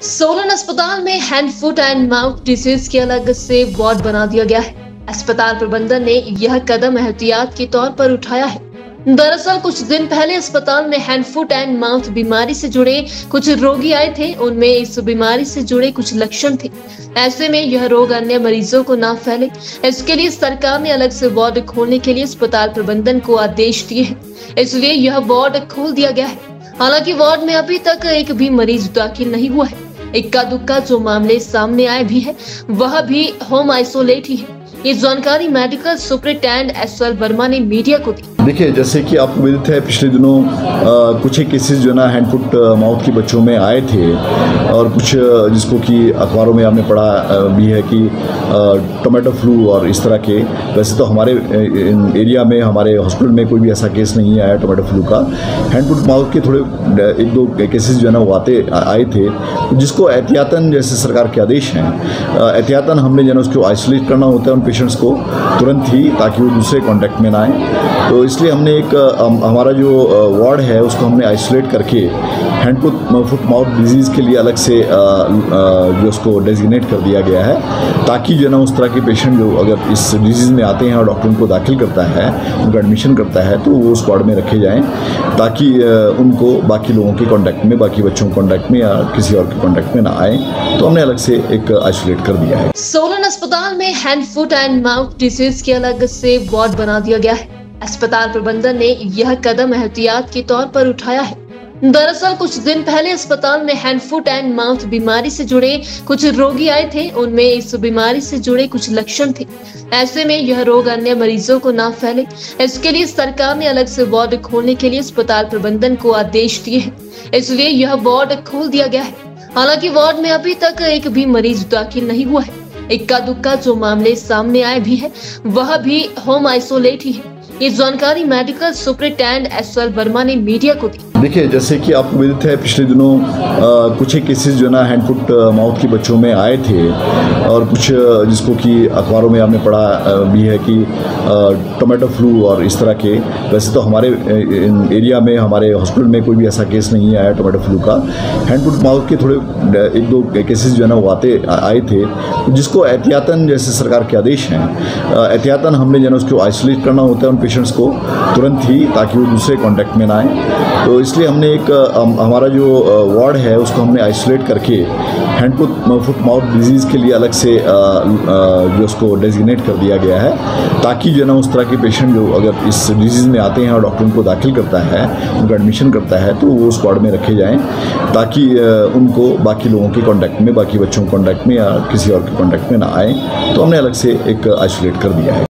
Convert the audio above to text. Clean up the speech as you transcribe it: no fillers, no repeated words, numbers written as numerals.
सोलन अस्पताल में hand foot and mouth disease के अलग से वार्ड बना दिया गया है। अस्पताल प्रबंधन ने यह कदम एहतियात के तौर पर उठाया है। दरअसल कुछ दिन पहले अस्पताल में हैंड फुट एंड माउथ बीमारी से जुड़े कुछ रोगी आए थे। उनमें इस बीमारी से जुड़े कुछ लक्षण थे। ऐसे में यह रोग अन्य मरीजों को ना फैले, इसके लिए सरकार ने अलग से वार्ड खोलने के लिए अस्पताल प्रबंधन को आदेश दिए हैं। इसलिए यह वार्ड खोल दिया गया है। हालांकि वार्ड में अभी तक एक भी मरीज दाखिल नहीं हुआ है। इक्का दुक्का जो मामले सामने आए भी है वह भी होम आइसोलेट ही है। ये जानकारी मेडिकल सुपरिटेंडेंट एसएल वर्मा ने मीडिया को दी। देखिए, जैसे कि आपको विदित है, पिछले दिनों कुछ एक केसेस जो है ना हैंड फुट माउथ के बच्चों में आए थे और कुछ जिसको कि अखबारों में आपने पढ़ा भी है कि टोमेटो फ्लू और इस तरह के। वैसे तो हमारे एरिया में, हमारे हॉस्पिटल में कोई भी ऐसा केस नहीं आया टोमेटो फ्लू का। हैंड फुट माउथ के थोड़े एक दो केसेस जो है ना वो आए थे, जिसको एहतियातन, जैसे सरकार के आदेश हैं, एहतियातन हमने जो है उसको आइसोलेट करना होता है उन पेशेंट्स को तुरंत ही, ताकि वो दूसरे कॉन्टैक्ट में ना आए। तो इसलिए हमने एक हमारा जो वार्ड है उसको हमने आइसोलेट करके हैंड फुट माउथ डिजीज़ के लिए अलग से जो उसको डेजिग्नेट कर दिया गया है, ताकि जो है ना उस तरह के पेशेंट जो अगर इस डिजीज़ में आते हैं और डॉक्टर उनको दाखिल करता है, उनका एडमिशन करता है, तो वो उस वार्ड में रखे जाएँ, ताकि उनको बाकी लोगों के कॉन्टैक्ट में, बाकी बच्चों के कॉन्टैक्ट में या किसी और के कॉन्टैक्ट में ना आए। तो हमने अलग से एक आइसोलेट कर दिया है। सोलन अस्पताल में hand foot and mouth disease के अलग से वार्ड बना दिया गया है। अस्पताल प्रबंधन ने यह कदम एहतियात के तौर पर उठाया है। दरअसल कुछ दिन पहले अस्पताल में हैंड फुट एंड माउथ बीमारी से जुड़े कुछ रोगी आए थे। उनमें इस बीमारी से जुड़े कुछ लक्षण थे। ऐसे में यह रोग अन्य मरीजों को ना फैले, इसके लिए सरकार ने अलग से वार्ड खोलने के लिए अस्पताल प्रबंधन को आदेश दिए हैं। इसलिए यह वार्ड खोल दिया गया है। हालांकि वार्ड में अभी तक एक भी मरीज दाखिल नहीं हुआ है। इक्का दुक्का जो मामले सामने आए भी है वह भी होम आइसोलेट ही है। ये जानकारी मेडिकल सुपरिटेंडेंट एसएल वर्मा ने मीडिया को दी। देखिए, जैसे कि आपको विदित है, पिछले दिनों कुछ एक केसेस जो है ना हैंड फुट माउथ के बच्चों में आए थे और कुछ जिसको कि अखबारों में आपने पढ़ा भी है कि टोमेटो फ्लू और इस तरह के। वैसे तो हमारे एरिया में, हमारे हॉस्पिटल में कोई भी ऐसा केस नहीं आया टोमेटो फ्लू का। हैंड फुट माउथ के थोड़े एक दो केसेस जो है ना वो आए थे, जिसको एहतियातन, जैसे सरकार के आदेश हैं, एहतियातन हमने जो है उसको आइसोलेट करना होता है उन पेशेंट्स को तुरंत ही, ताकि वो दूसरे कॉन्टैक्ट में ना आए। तो इसलिए हमने एक हमारा जो वार्ड है उसको हमने आइसोलेट करके हैंड फुट माउथ डिजीज़ के लिए अलग से जो उसको डेजिग्नेट कर दिया गया है, ताकि जो है ना उस तरह के पेशेंट जो अगर इस डिजीज़ में आते हैं और डॉक्टर उनको दाखिल करता है, उनका एडमिशन करता है, तो वो उस वार्ड में रखे जाएँ, ताकि उनको बाकी लोगों के कॉन्टैक्ट में, बाकी बच्चों के कॉन्टैक्ट में या किसी और के कॉन्टैक्ट में ना आए। तो हमने अलग से एक आइसोलेट कर दिया है।